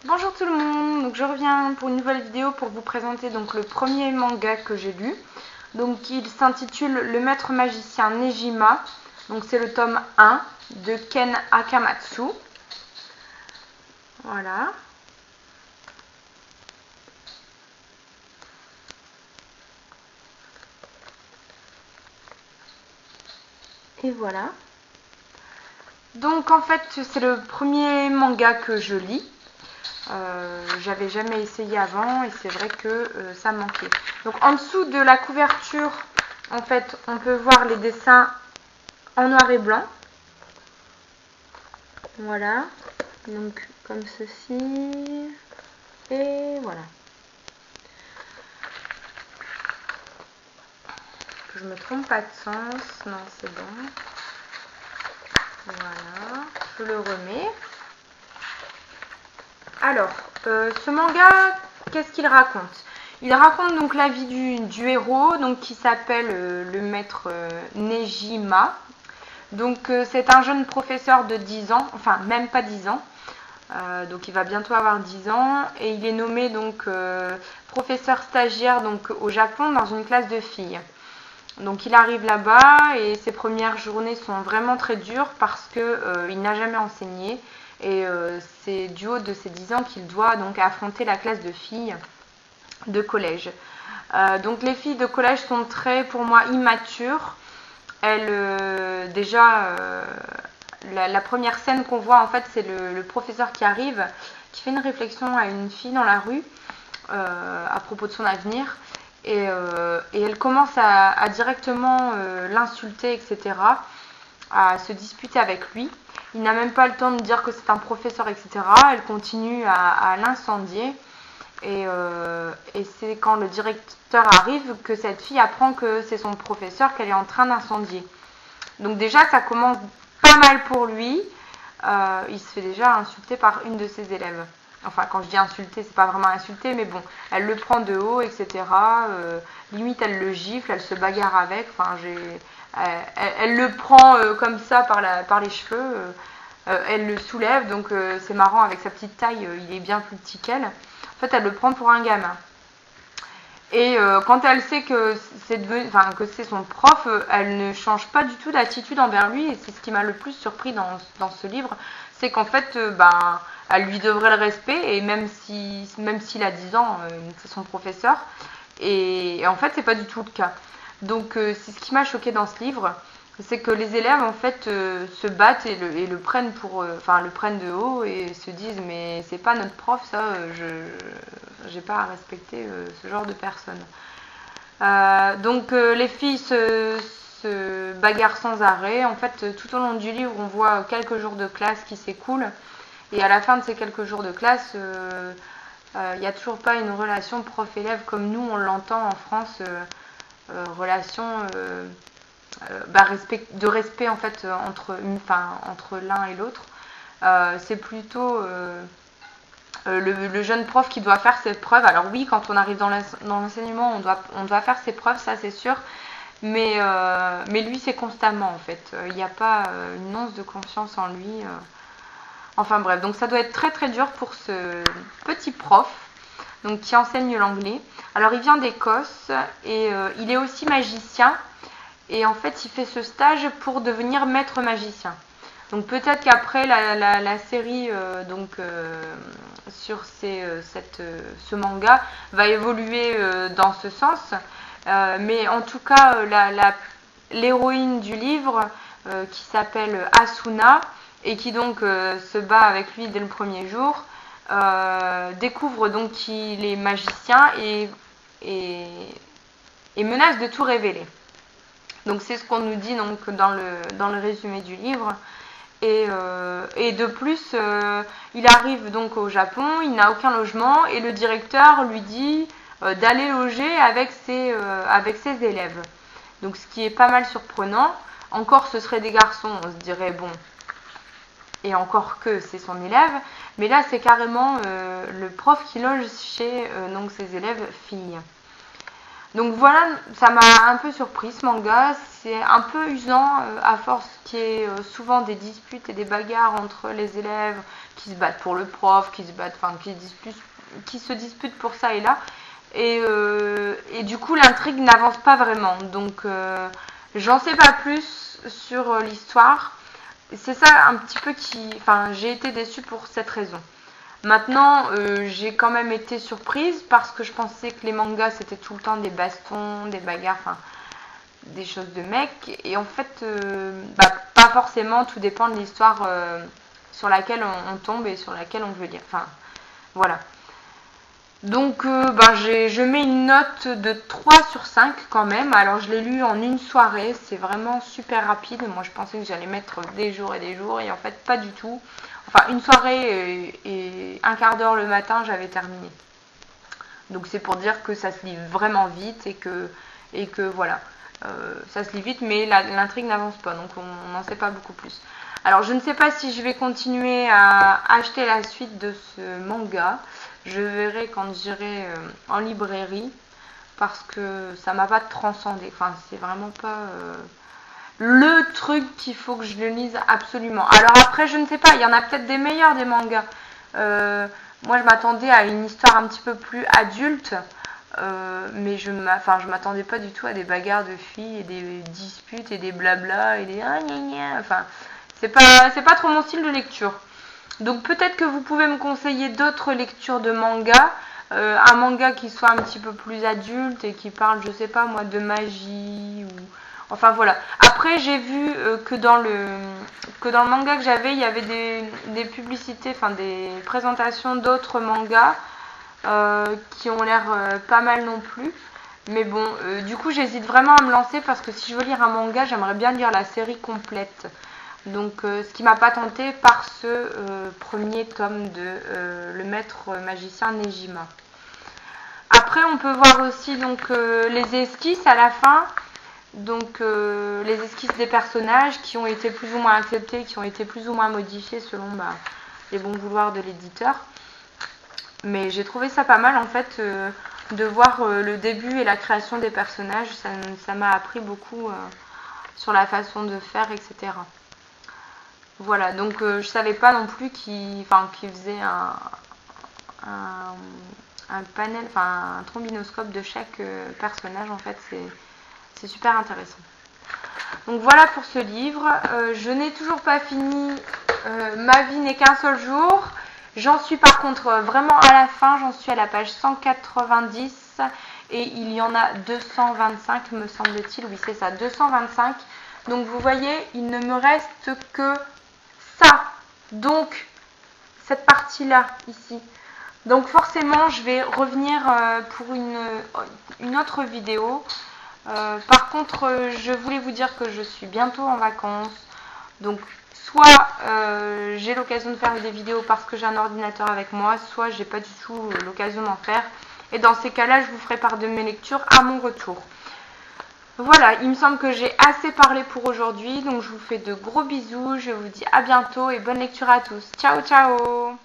Bonjour tout le monde, donc je reviens pour une nouvelle vidéo pour vous présenter donc le premier manga que j'ai lu. Donc il s'intitule Le Maître Magicien Nejima. Donc c'est le tome 1 de Ken Akamatsu. Voilà. Et voilà. Donc en fait c'est le premier manga que je lis. J'avais jamais essayé avant et c'est vrai que ça manquait. Donc en dessous de la couverture, en fait, on peut voir les dessins en noir et blanc. Voilà. Donc comme ceci. Et voilà. Que je me trompe pas de sens. Non, c'est bon. Voilà. Je le remets. Alors, ce manga, qu'est-ce qu'il raconte? Il raconte donc la vie du héros, donc qui s'appelle le maître Nejima. Donc c'est un jeune professeur de 10 ans, enfin même pas 10 ans. Donc il va bientôt avoir 10 ans et il est nommé donc professeur stagiaire donc au Japon dans une classe de filles. Donc il arrive là-bas et ses premières journées sont vraiment très dures parce que il n'a jamais enseigné et c'est du haut de ses 10 ans qu'il doit donc affronter la classe de filles de collège. Donc les filles de collège sont très pour moi immatures. Elles déjà la première scène qu'on voit en fait c'est le professeur qui arrive qui fait une réflexion à une fille dans la rue à propos de son avenir et elle commence à directement l'insulter, etc., à se disputer avec lui. Il n'a même pas le temps de dire que c'est un professeur, etc. Elle continue à l'incendier et c'est quand le directeur arrive que cette fille apprend que c'est son professeur qu'elle est en train d'incendier. Donc déjà ça commence pas mal pour lui. Il se fait déjà insulter par une de ses élèves. Enfin, quand je dis insulter, c'est pas vraiment insulter, mais bon, elle le prend de haut, etc. Limite, elle le gifle, elle se bagarre avec. Enfin, elle le prend comme ça par les cheveux. Elle le soulève, donc c'est marrant, avec sa petite taille, il est bien plus petit qu'elle. En fait, elle le prend pour un gamin. Et quand elle sait que c'est son prof, elle ne change pas du tout d'attitude envers lui. Et c'est ce qui m'a le plus surpris dans ce livre, c'est qu'en fait, elle lui devrait le respect. Et même s'il a 10 ans, c'est son professeur. Et en fait, c'est pas du tout le cas. Donc, c'est ce qui m'a choqué dans ce livre, c'est que les élèves en fait se battent et le prennent le prennent de haut et se disent mais c'est pas notre prof ça, j'ai pas à respecter ce genre de personnes. Donc les filles se bagarrent sans arrêt. En fait, tout au long du livre, on voit quelques jours de classe qui s'écoulent et à la fin de ces quelques jours de classe, il n'y a toujours pas une relation prof-élève comme nous on l'entend en France, relation de respect en fait entre l'un et l'autre. C'est plutôt le jeune prof qui doit faire ses preuves. Alors oui, quand on arrive dans l'enseignement, on doit faire ses preuves, ça c'est sûr. Mais lui, c'est constamment en fait. Il n'y a pas une once de confiance en lui. Enfin bref, donc ça doit être très très dur pour ce petit prof donc, qui enseigne l'anglais. Alors il vient d'Écosse et il est aussi magicien. Et en fait, il fait ce stage pour devenir maître magicien. Donc peut-être qu'après la série sur ce manga va évoluer dans ce sens. Mais en tout cas, l'héroïne du livre qui s'appelle Asuna et qui donc se bat avec lui dès le premier jour, découvre donc qu'il est magicien et menace de tout révéler. Donc c'est ce qu'on nous dit donc dans le résumé du livre. Et de plus, il arrive donc au Japon, il n'a aucun logement et le directeur lui dit d'aller loger avec ses élèves. Donc ce qui est pas mal surprenant. Encore ce seraient des garçons, on se dirait bon, et encore que c'est son élève. Mais là c'est carrément le prof qui loge chez donc ses élèves filles. Donc voilà, ça m'a un peu surpris ce manga. C'est un peu usant à force qu'il y ait souvent des disputes et des bagarres entre les élèves qui se battent pour le prof, qui se battent, enfin qui se disputent pour ça et là. Et du coup l'intrigue n'avance pas vraiment. Donc j'en sais pas plus sur l'histoire. C'est ça un petit peu qui... Enfin j'ai été déçue pour cette raison. Maintenant, j'ai quand même été surprise parce que je pensais que les mangas c'était tout le temps des bastons, des bagarres, enfin des choses de mecs. Et en fait, pas forcément, tout dépend de l'histoire sur laquelle on tombe et sur laquelle on veut lire. Enfin, voilà. Donc, je mets une note de 3 sur 5 quand même. Alors, je l'ai lu en une soirée, c'est vraiment super rapide. Moi, je pensais que j'allais mettre des jours et en fait, pas du tout. Enfin, une soirée et un quart d'heure le matin, j'avais terminé. Donc, c'est pour dire que ça se lit vraiment vite et que voilà. Ça se lit vite, mais l'intrigue n'avance pas, donc on n'en sait pas beaucoup plus. Alors, je ne sais pas si je vais continuer à acheter la suite de ce manga. Je verrai quand j'irai en librairie, parce que ça m'a pas transcendé. Enfin, c'est vraiment pas le truc qu'il faut que je le lise absolument. Alors après, je ne sais pas, il y en a peut-être des meilleurs des mangas. Moi, je m'attendais à une histoire un petit peu plus adulte. Mais je m'attendais pas du tout à des bagarres de filles et des disputes et des blabla et des enfin c'est pas trop mon style de lecture. Donc peut-être que vous pouvez me conseiller d'autres lectures de manga, un manga qui soit un petit peu plus adulte et qui parle, je sais pas moi, de magie ou enfin voilà. Après j'ai vu que dans le manga que j'avais, il y avait des publicités, enfin des présentations d'autres mangas qui ont l'air pas mal non plus. Mais bon, du coup j'hésite vraiment à me lancer parce que si je veux lire un manga, j'aimerais bien lire la série complète. Donc ce qui m'a pas tenté par ce premier tome de Le Maître Magicien Nejima. Après on peut voir aussi donc les esquisses à la fin. Donc les esquisses des personnages qui ont été plus ou moins acceptées, qui ont été plus ou moins modifiées selon les bons vouloirs de l'éditeur. Mais j'ai trouvé ça pas mal en fait de voir le début et la création des personnages. Ça m'a appris beaucoup sur la façon de faire, etc. Voilà, donc je savais pas non plus qu'il faisait un panel, enfin un trombinoscope de chaque personnage en fait. C'est super intéressant. Donc voilà pour ce livre. Je n'ai toujours pas fini Ma vie n'est qu'un seul jour. J'en suis par contre vraiment à la fin, j'en suis à la page 190 et il y en a 225 me semble-t-il, oui c'est ça, 225. Donc vous voyez, il ne me reste que ça, donc cette partie-là ici. Donc forcément je vais revenir pour une autre vidéo. Par contre je voulais vous dire que je suis bientôt en vacances, donc soit j'ai l'occasion de faire des vidéos parce que j'ai un ordinateur avec moi, soit j'ai pas du tout l'occasion d'en faire. Et dans ces cas-là, je vous ferai part de mes lectures à mon retour. Voilà, il me semble que j'ai assez parlé pour aujourd'hui, donc je vous fais de gros bisous, je vous dis à bientôt et bonne lecture à tous. Ciao ciao!